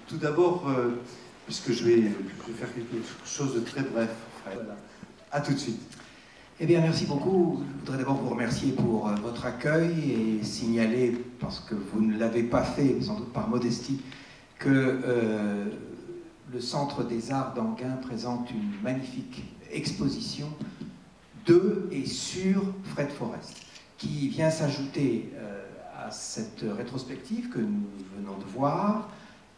Tout d'abord, puisque je vais faire quelque chose de très bref, Fred. Voilà. À tout de suite. Eh bien, merci beaucoup. Je voudrais d'abord vous remercier pour votre accueil et signaler, parce que vous ne l'avez pas fait, sans doute par modestie, que le Centre des Arts d'Anguin présente une magnifique exposition de et sur Fred Forrest, qui vient s'ajouter à cette rétrospective que nous venons de voir,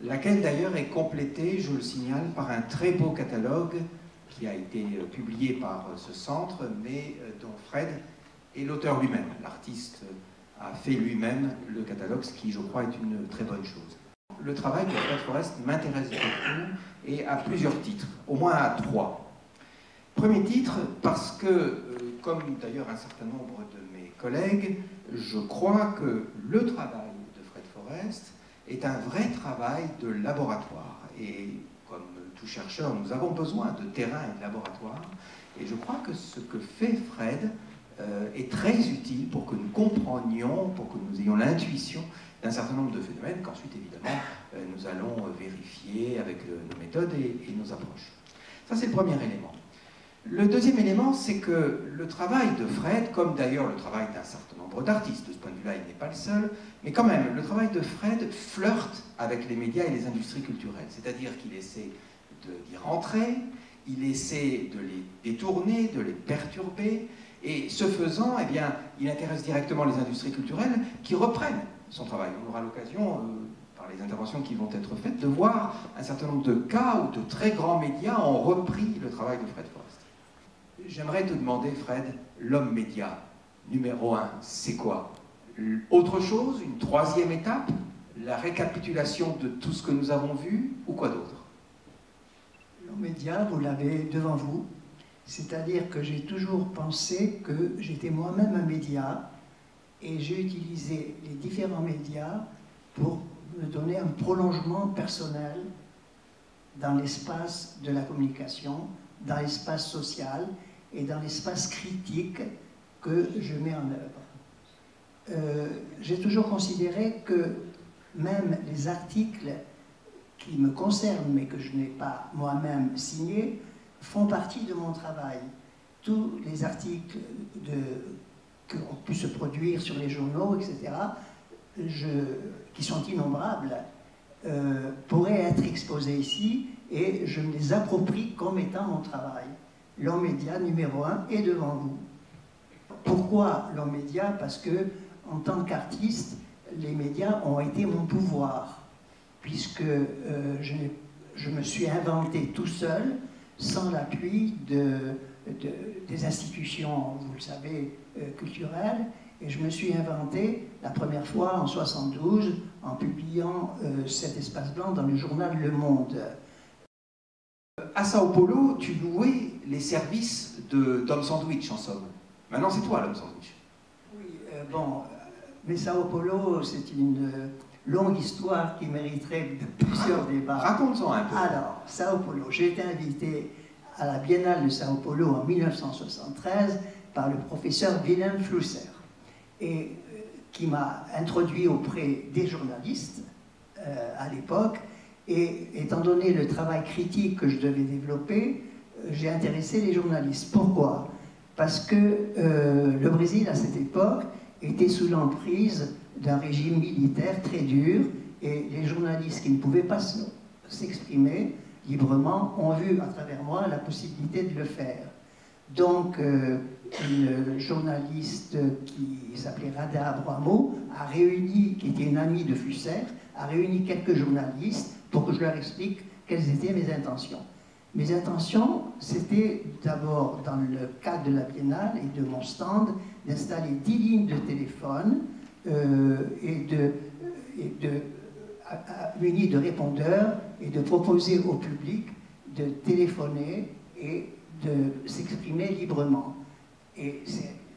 laquelle d'ailleurs est complétée, je le signale, par un très beau catalogue qui a été publié par ce centre, mais dont Fred est l'auteur lui-même. L'artiste a fait lui-même le catalogue, ce qui, je crois, est une très bonne chose. Le travail de Fred Forrest m'intéresse beaucoup, et à plusieurs titres, au moins à 3. Premier titre, parce que, comme d'ailleurs un certain nombre de mes collègues, je crois que le travail de Fred Forrest est un vrai travail de laboratoire. Et comme tout chercheur, nous avons besoin de terrain et de laboratoire. Et je crois que ce que fait Fred est très utile pour que nous comprenions, pour que nous ayons l'intuition d'un certain nombre de phénomènes qu'ensuite, évidemment, nous allons vérifier avec nos méthodes et nos approches. Ça, c'est le premier élément. Le deuxième élément, c'est que le travail de Fred, comme d'ailleurs le travail d'un certain nombre d'artistes, de ce point de vue-là, il n'est pas le seul, mais quand même, le travail de Fred flirte avec les médias et les industries culturelles. C'est-à-dire qu'il essaie d'y rentrer, il essaie de les détourner, de les perturber, et ce faisant, eh bien, il intéresse directement les industries culturelles qui reprennent son travail. On aura l'occasion, par les interventions qui vont être faites, de voir un certain nombre de cas où de très grands médias ont repris le travail de Fred Forrest. J'aimerais te demander, Fred, l'homme média, numéro 1, c'est quoi? Autre chose, une troisième étape, la récapitulation de tout ce que nous avons vu, ou quoi d'autre? L'homme média, vous l'avez devant vous, c'est-à-dire que j'ai toujours pensé que j'étais moi-même un média, et j'ai utilisé les différents médias pour me donner un prolongement personnel dans l'espace de la communication, dans l'espace social et dans l'espace critique que je mets en œuvre. J'ai toujours considéré que même les articles qui me concernent, mais que je n'ai pas moi-même signés, font partie de mon travail. Tous les articles qui ont pu se produire sur les journaux, etc., qui sont innombrables, pourraient être exposés ici, et je me les approprie comme étant mon travail. L'homme média numéro 1 est devant vous. Pourquoi l'homme média? Parce que, en tant qu'artiste, les médias ont été mon pouvoir, puisque je me suis inventé tout seul, sans l'appui des institutions, vous le savez, culturelles, et je me suis inventé la première fois en 1972 en publiant cet espace blanc dans le journal Le Monde. À Sao Paulo, tu louais les services d'Homme Sandwich, en somme. Maintenant, c'est toi l'Homme Sandwich. Oui, bon, mais Sao Paulo, c'est une longue histoire qui mériterait plusieurs débats. Raconte-en un peu. Alors, Sao Paulo, j'ai été invité à la Biennale de Sao Paulo en 1973 par le professeur Wilhelm Flusser, et qui m'a introduit auprès des journalistes à l'époque. Et étant donné le travail critique que je devais développer, j'ai intéressé les journalistes. Pourquoi? Parce que le Brésil, à cette époque, était sous l'emprise d'un régime militaire très dur, et les journalistes qui ne pouvaient pas s'exprimer librement ont vu à travers moi la possibilité de le faire. Donc, une journaliste qui s'appelait Rada Abramo a réuni, qui était une amie de Flusser, a réuni quelques journalistes pour que je leur explique quelles étaient mes intentions. Mes intentions, c'était d'abord, dans le cadre de la Biennale et de mon stand, d'installer 10 lignes de téléphone munies de répondeurs, et de proposer au public de téléphoner et de s'exprimer librement. Et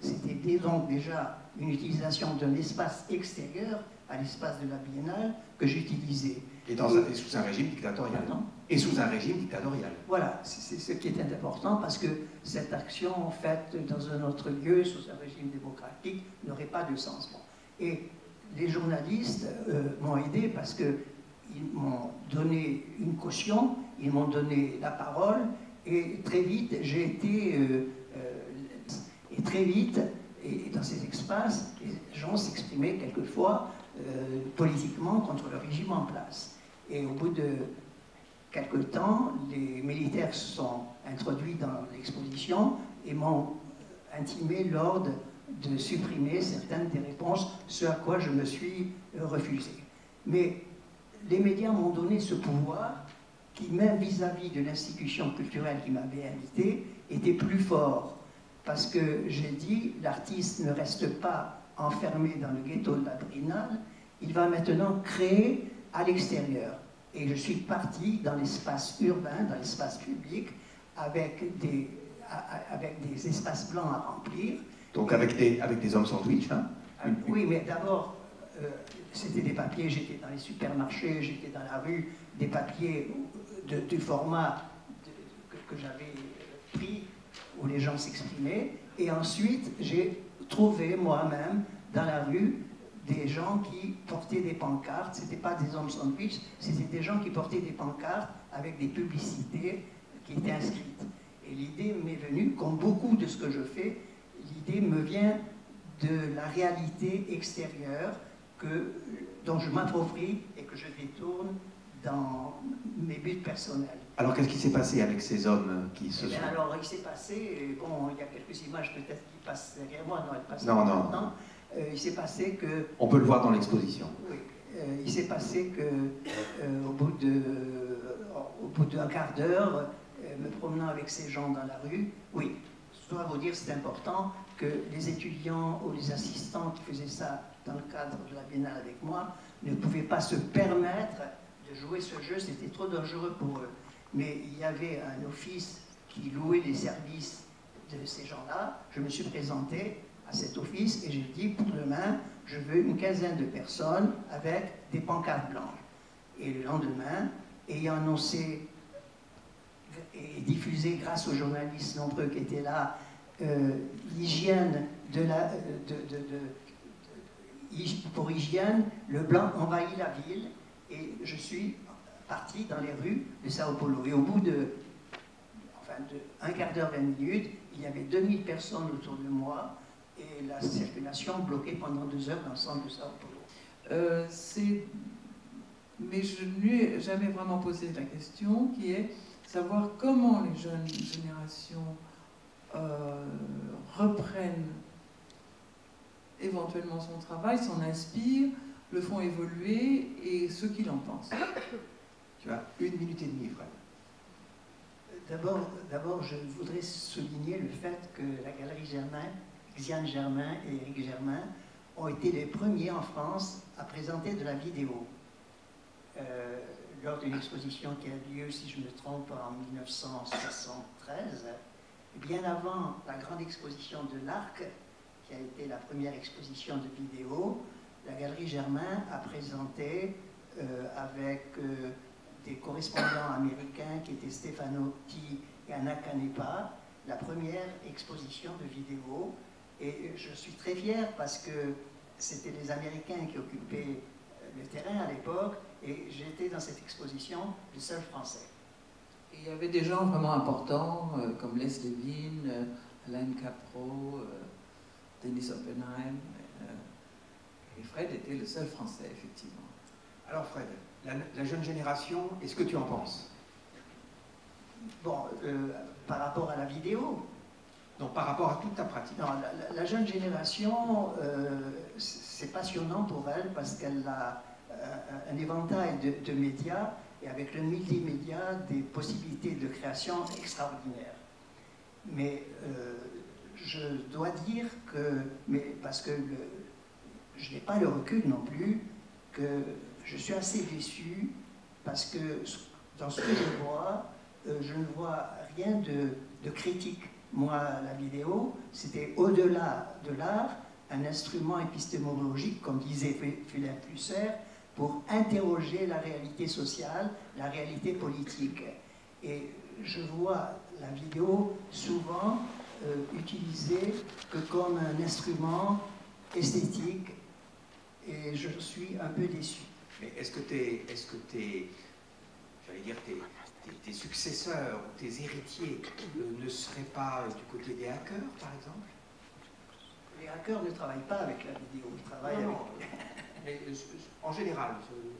c'était donc déjà une utilisation d'un espace extérieur à l'espace de la Biennale que j'utilisais. Et sous un régime dictatorial. Pardon? Et sous un régime dictatorial. Voilà, c'est ce qui est important, parce que cette action faite dans un autre lieu, sous un régime démocratique, n'aurait pas de sens. Bon. Et les journalistes m'ont aidé parce qu'ils m'ont donné une caution, ils m'ont donné la parole, et très vite, j'ai été... et très vite, et dans ces espaces, les gens s'exprimaient quelquefois politiquement contre le régime en place. Et au bout de quelque temps, les militaires se sont introduits dans l'exposition et m'ont intimé l'ordre de supprimer certaines des réponses, ce à quoi je me suis refusé. Mais les médias m'ont donné ce pouvoir qui, même vis-à-vis de l'institution culturelle qui m'avait invité, était plus fort. Parce que j'ai dit, l'artiste ne reste pas enfermé dans le ghetto de la Biennale, il va maintenant créer à l'extérieur. Et je suis parti dans l'espace urbain, dans l'espace public, avec des espaces blancs à remplir. Donc avec des hommes sandwich, hein? Oui, mais d'abord, c'était des papiers, j'étais dans les supermarchés, j'étais dans la rue, des papiers du format que j'avais pris, où les gens s'exprimaient. Et ensuite, j'ai trouvé moi-même dans la rue des gens qui portaient des pancartes. Ce n'étaient pas des hommes sandwich, c'était des gens qui portaient des pancartes avec des publicités qui étaient inscrites. Et l'idée m'est venue, comme beaucoup de ce que je fais, l'idée me vient de la réalité extérieure dont je m'approprie et que je détourne dans mes buts personnels. Alors qu'est-ce qui s'est passé avec ces hommes qui se sont... Alors il s'est passé, bon, il y a quelques images peut-être qui passent derrière moi, non, elles passent non, maintenant. Il s'est passé que... On peut le voir dans l'exposition. Oui, il s'est passé que au bout d'un quart d'heure, me promenant avec ces gens dans la rue, oui, je dois vous dire, c'est important que les étudiants ou les assistants qui faisaient ça dans le cadre de la Biennale avec moi ne pouvaient pas se permettre de jouer ce jeu, c'était trop dangereux pour eux. Mais il y avait un office qui louait les services de ces gens-là. Je me suis présenté à cet office et j'ai dit, pour demain, je veux une quinzaine de personnes avec des pancartes blanches. Et le lendemain, ayant annoncé et diffusé grâce aux journalistes nombreux qui étaient là, l'hygiène pour hygiène, le blanc envahit la ville et je suis parti dans les rues de Sao Paulo. Et au bout de un quart d'heure, 20 minutes, il y avait 2000 personnes autour de moi et la circulation bloquée pendant 2 heures dans le centre de Sao Paulo. Mais je ne lui ai jamais vraiment posé la question, qui est savoir comment les jeunes générations reprennent éventuellement son travail, s'en inspirent, le font évoluer et ce qu'il en pense. Tu as 1 minute et demie, Fred. D'abord, je voudrais souligner le fait que la Galerie Germain, Xian Germain et Éric Germain ont été les premiers en France à présenter de la vidéo. Lors d'une exposition qui a lieu, si je ne me trompe, en 1973, bien avant la grande exposition de l'Arc, qui a été la première exposition de vidéo, la Galerie Germain a présenté avec des correspondants américains qui étaient Stefano T et Anna Canepa, la première exposition de vidéo. Et je suis très fier parce que c'était les Américains qui occupaient le terrain à l'époque et j'étais dans cette exposition le seul Français. Et il y avait des gens vraiment importants comme Les Levin, Alain Capro, Denis Oppenheim. Et Fred était le seul Français, effectivement. Alors Fred, la jeune génération, est-ce que tu en penses? Bon, par rapport à la vidéo? Non, par rapport à toute ta pratique. Non, la jeune génération, c'est passionnant pour elle parce qu'elle a un éventail de médias et avec le multimédia des possibilités de création extraordinaires. Mais je dois dire que, parce que je n'ai pas le recul non plus, que je suis assez déçu parce que dans ce que je vois, je ne vois rien de critique. Moi, la vidéo, c'était au-delà de l'art, un instrument épistémologique, comme disait Philippe Husserl, pour interroger la réalité sociale, la réalité politique. Et je vois la vidéo souvent utilisée que comme un instrument esthétique, et je suis un peu déçu. Mais est-ce que j'allais dire, tes successeurs ou tes héritiers ne seraient pas du côté des hackers, par exemple? Les hackers ne travaillent pas avec la vidéo, ils travaillent Mais, en général.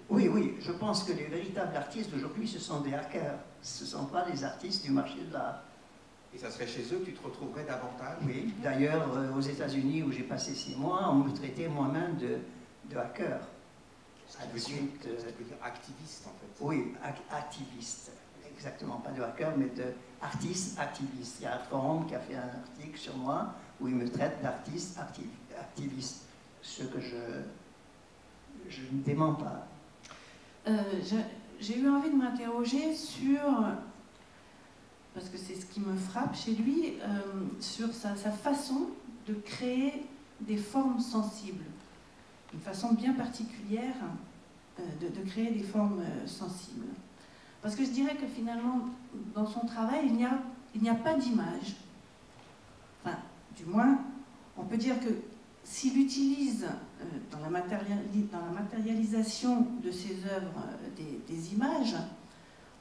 Oui, je pense que les véritables artistes d'aujourd'hui, ce sont des hackers. Ce ne sont pas les artistes du marché de l'art. Et ça serait chez eux que tu te retrouverais davantage? Oui, d'ailleurs, aux États-Unis, où j'ai passé 6 mois, on me traitait moi-même de hacker. Ce qui veut dire activiste, en fait. Oui, activiste. Exactement, pas de hacker, mais d'artiste activiste. Il y a un forum qui a fait un article sur moi où il me traite d'artiste activiste. Ce que je ne dément pas. J'ai eu envie de m'interroger sur, parce que c'est ce qui me frappe chez lui, sur sa façon de créer des formes sensibles. Une façon bien particulière de créer des formes sensibles. Parce que je dirais que finalement, dans son travail, il n'y a pas d'image. Enfin, du moins, on peut dire que s'il utilise dans la matérialisation de ses œuvres des images,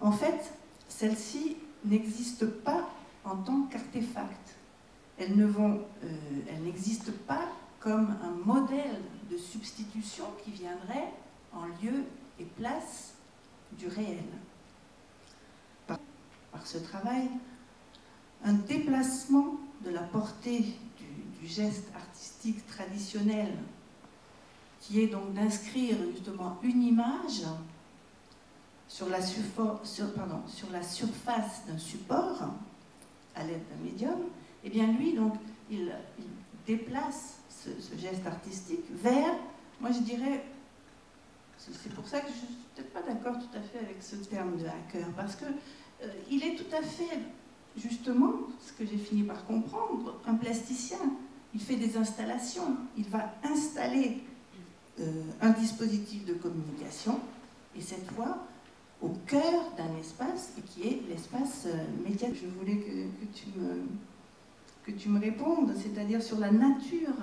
en fait, celles-ci n'existent pas en tant qu'artefacts. Elles n'existent pas comme un modèle de substitution qui viendrait en lieu et place du réel. Par ce travail, un déplacement de la portée du geste artistique traditionnel, qui est donc d'inscrire justement une image sur la surface d'un support à l'aide d'un médium, et bien lui, donc, il déplace ce geste artistique vers, moi je dirais, c'est pour ça que je ne suis peut-être pas d'accord tout à fait avec ce terme de hacker, parce que il est tout à fait, justement, ce que j'ai fini par comprendre, un plasticien. Il fait des installations, il va installer un dispositif de communication, et cette fois, au cœur d'un espace, et qui est l'espace médiatique. Je voulais que tu me répondes, c'est-à-dire sur la nature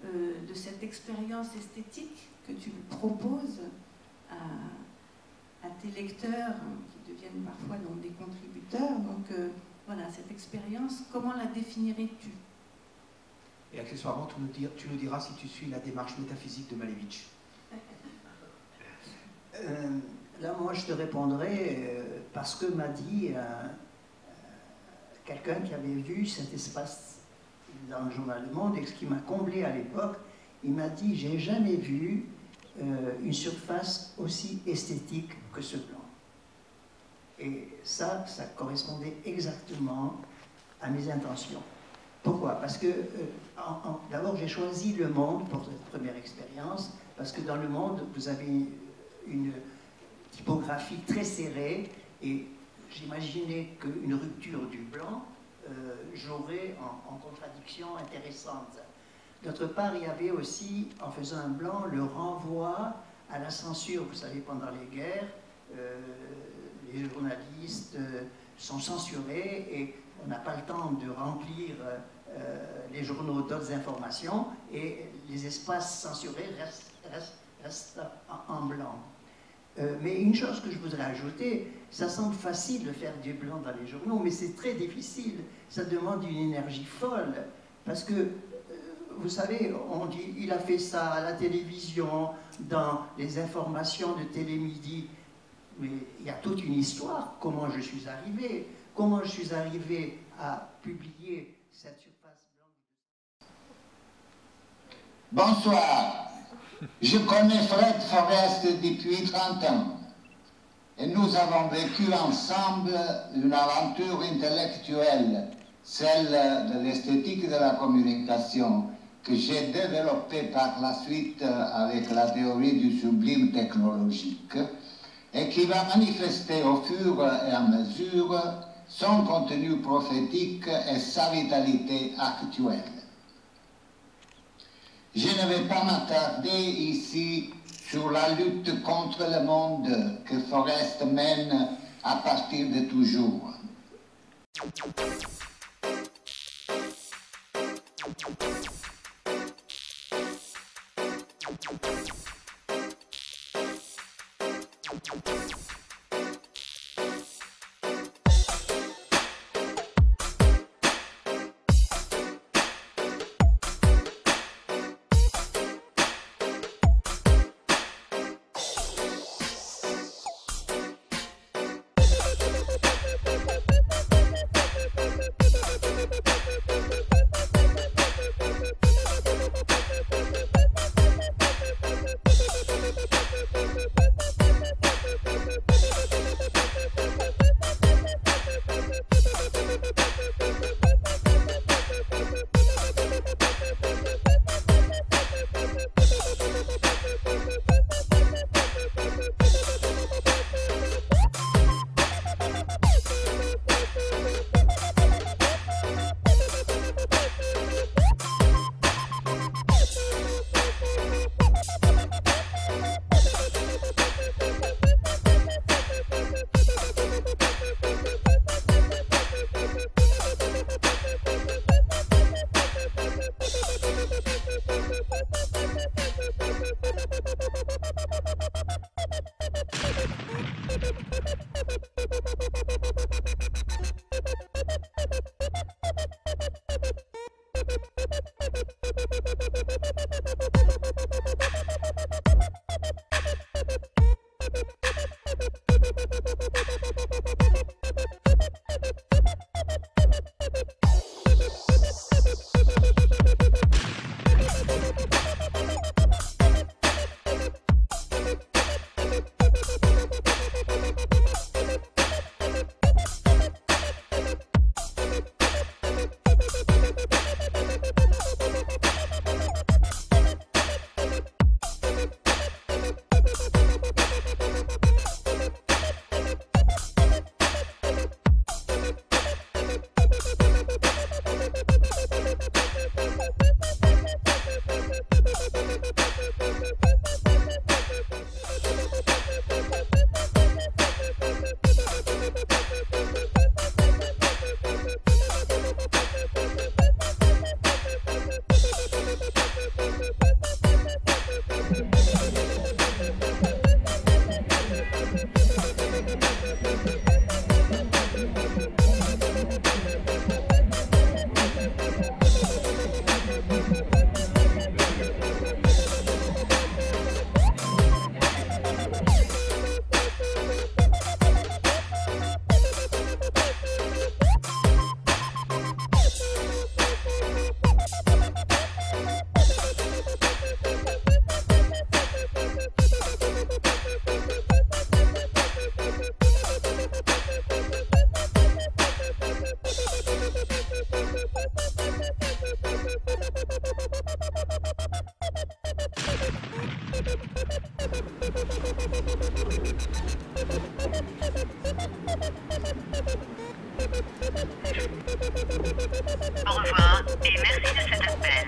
de cette expérience esthétique que tu proposes à tes lecteurs, qui deviennent parfois donc des contributeurs. Donc voilà, cette expérience, comment la définirais-tu? Et accessoirement, tu nous diras si tu suis la démarche métaphysique de Malevich. Là, moi, je te répondrai parce que m'a dit quelqu'un qui avait vu cet espace dans le journal Le Monde, et ce qui m'a comblé à l'époque, il m'a dit, j'ai jamais vu une surface aussi esthétique que ce plan. Et ça correspondait exactement à mes intentions. Pourquoi? Parce que, d'abord, j'ai choisi Le Monde pour cette première expérience, parce que dans Le Monde, vous avez une typographie très serrée, et j'imaginais qu'une rupture du blanc jouerait en contradiction intéressante. D'autre part, il y avait aussi, en faisant un blanc, le renvoi à la censure. Vous savez, pendant les guerres, les journalistes sont censurés et on n'a pas le temps de remplir les journaux d'autres informations et les espaces censurés restent en blanc. Mais une chose que je voudrais ajouter, ça semble facile de faire du blanc dans les journaux, mais c'est très difficile. Ça demande une énergie folle, parce que, vous savez, on dit, il a fait ça à la télévision, dans les informations de Télémidi, mais il y a toute une histoire, comment je suis arrivé à publier cette surface blanche. Bonsoir. Je connais Fred Forest depuis 30 ans et nous avons vécu ensemble une aventure intellectuelle, celle de l'esthétique de la communication, que j'ai développée par la suite avec la théorie du sublime technologique et qui va manifester au fur et à mesure son contenu prophétique et sa vitalité actuelle. Je ne vais pas m'attarder ici sur la lutte contre le monde que Forest mène à partir de toujours. Au revoir et merci de cet appel.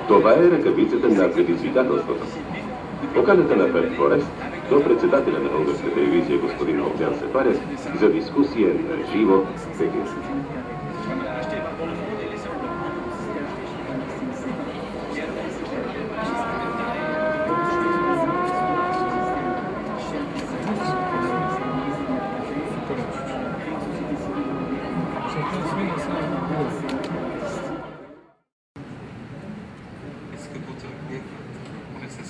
Това е ръкавицата на предизвикателството. Поканата на Ферд Форест до председателя на българска телевизия господин Огнян Сефарев за дискусия на живо в Пекин.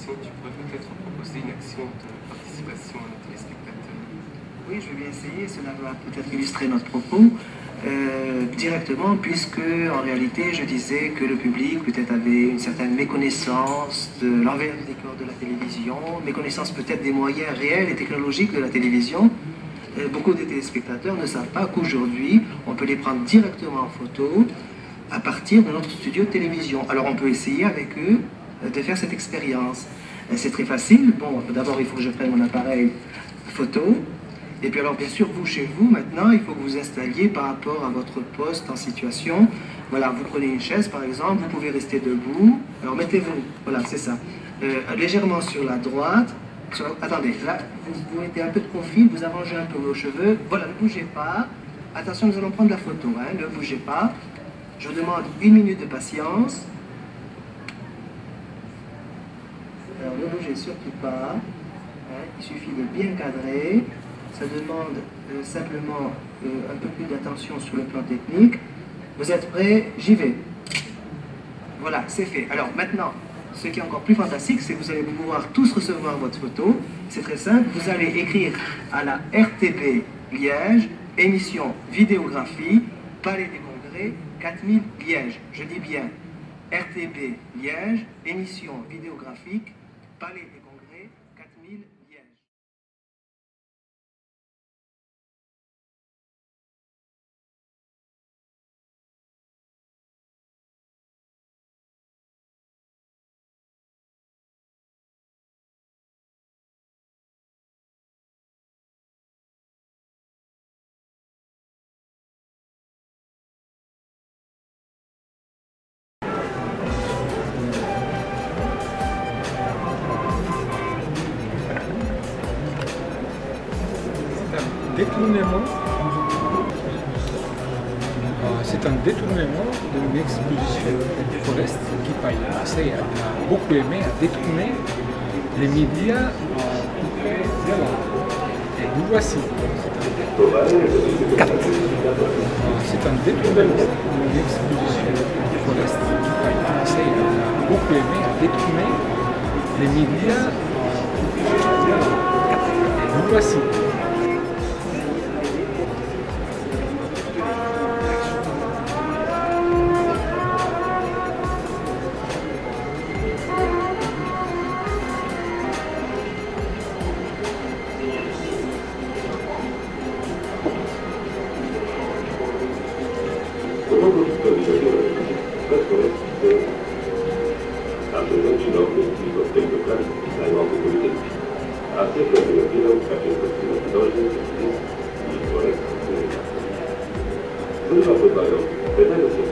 Tu pourrais peut-être proposer une action de participation à nos téléspectateurs. Oui, je vais bien essayer. Cela va peut-être illustrer notre propos directement, puisque en réalité, je disais que le public peut-être avait une certaine méconnaissance de l'envers du décor de la télévision, méconnaissance peut-être des moyens réels et technologiques de la télévision. Beaucoup de téléspectateurs ne savent pas qu'aujourd'hui, on peut les prendre directement en photo à partir de notre studio de télévision. Alors on peut essayer avec eux de faire cette expérience. C'est très facile. Bon, d'abord, il faut que je prenne mon appareil photo. Et puis alors, bien sûr, vous, chez vous, maintenant, il faut que vous installiez par rapport à votre poste en situation. Voilà, vous prenez une chaise, par exemple, vous pouvez rester debout. Alors, mettez-vous, voilà, c'est ça. Légèrement sur la droite. Attendez, là, vous mettez un peu de profil, vous arrangez un peu vos cheveux. Voilà, ne bougez pas. Attention, nous allons prendre la photo, hein, ne bougez pas. Je vous demande 1 minute de patience. Alors ne bougez surtout pas, hein, il suffit de bien cadrer, ça demande simplement un peu plus d'attention sur le plan technique. Vous êtes prêts? J'y vais. Voilà, c'est fait. Alors maintenant, ce qui est encore plus fantastique, c'est que vous allez pouvoir tous recevoir votre photo. C'est très simple, vous allez écrire à la RTB Liège, émission vidéographie, Palais des Congrès, 4000 Liège. Je dis bien RTB Liège, émission vidéographique, Palais des Congrès, 4000 Liège. Détournement. C'est un détournement d'une exposition de Forest qui par le passé a beaucoup aimé à détourner les médias de l'art. Et nous voici. C'est un détournement d'une exposition de Forest qui par le passé a beaucoup aimé à détourner les médias de l'art. Et nous voici. Bywa bywają, wydają się